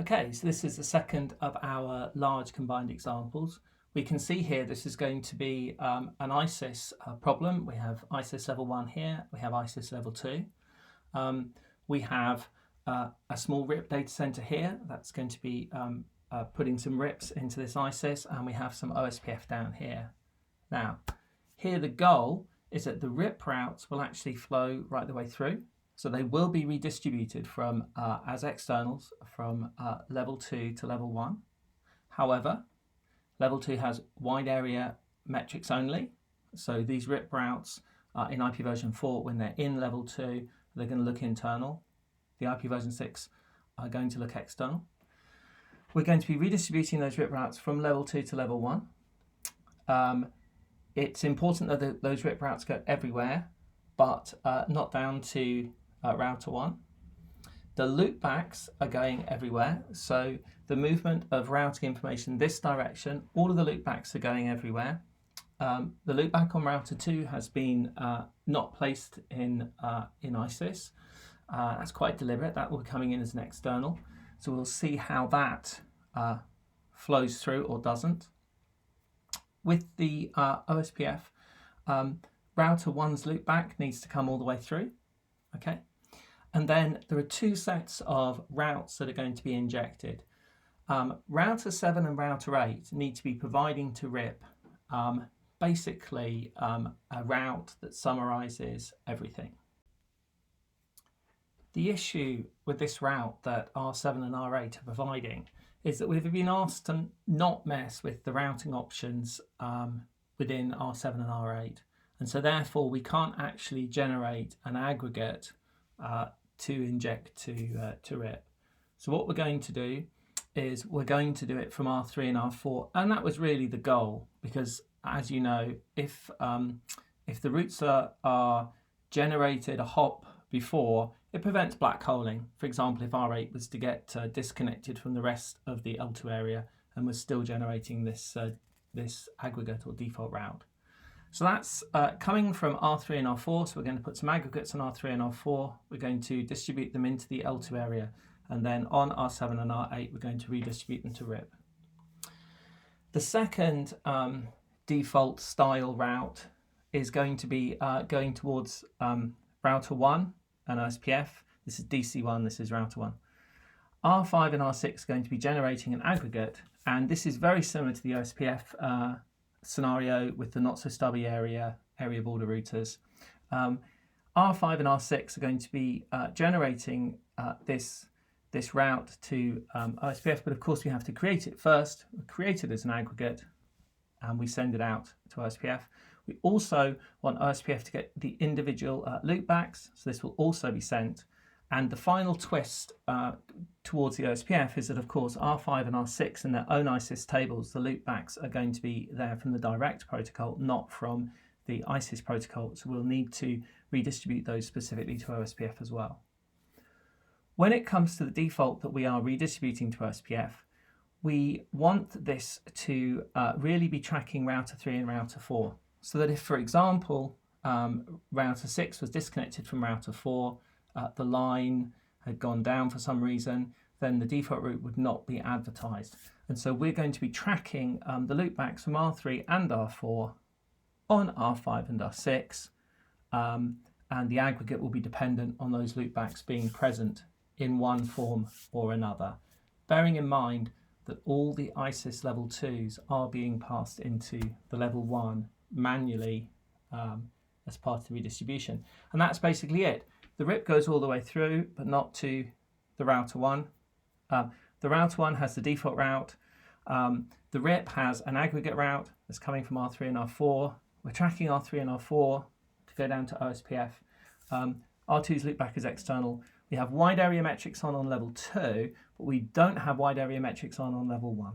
Okay, so this is the second of our large combined examples. We can see here this is going to be an ISIS problem. We have ISIS level 1 here, we have ISIS level 2. We have a small RIP data center here that's going to be putting some RIPs into this ISIS, and we have some OSPF down here. Now, here the goal is that the RIP routes will actually flow right the way through. So they will be redistributed from as externals from level 2 to level 1. However, level 2 has wide area metrics only. So these RIP routes in IP version 4, when they're in level 2, they're going to look internal. The IP version 6 are going to look external. We're going to be redistributing those RIP routes from level 2 to level 1. It's important that those RIP routes go everywhere, but not down to router 1. The loopbacks are going everywhere, so the movement of routing information this direction, all of the loopbacks are going everywhere. The loopback on router 2 has been not placed in ISIS. That's quite deliberate. That will be coming in as an external. So we'll see how that flows through or doesn't. With the OSPF, router 1's loopback needs to come all the way through. Okay. And then there are two sets of routes that are going to be injected. Router 7 and router 8 need to be providing to RIP basically a route that summarizes everything. The issue with this route that R7 and R8 are providing is that we've been asked to not mess with the routing options within R7 and R8. And so therefore we can't actually generate an aggregate to inject to RIP. So what we're going to do is we're going to do it from R3 and R4, and that was really the goal, because as you know, if the routes are generated a hop before, it prevents black holing. For example, if R8 was to get disconnected from the rest of the L2 area and was still generating this aggregate or default route. So that's coming from R3 and R4, so we're going to put some aggregates on R3 and R4. We're going to distribute them into the L2 area, and then on R7 and R8 we're going to redistribute them to RIP. The second default style route is going to be going towards router 1 and OSPF. This is DC1, this is router 1. R5 and R6 are going to be generating an aggregate, and this is very similar to the OSPF scenario with the not so stubby area border routers. R5 and R6 are going to be generating this route to OSPF, but of course we have to create it first. We create it as an aggregate and we send it out to OSPF. We also want OSPF to get the individual loopbacks, so this will also be sent. And the final twist towards the OSPF is that, of course, R5 and R6 in their own ISIS tables, the loopbacks are going to be there from the direct protocol, not from the ISIS protocol. So we'll need to redistribute those specifically to OSPF as well. When it comes to the default that we are redistributing to OSPF, we want this to really be tracking router 3 and router 4. So that if, for example, router 6 was disconnected from router 4, the line had gone down for some reason, then the default route would not be advertised. And so we're going to be tracking the loopbacks from R3 and R4 on R5 and R6, and the aggregate will be dependent on those loopbacks being present in one form or another, bearing in mind that all the ISIS level 2s are being passed into the level 1 manually as part of the redistribution. And that's basically it. The RIP goes all the way through, but not to the router 1. The router 1 has the default route. The RIP has an aggregate route that's coming from R3 and R4. We're tracking R3 and R4 to go down to OSPF. R2's loopback is external. We have wide area metrics on level 2, but we don't have wide area metrics on level 1.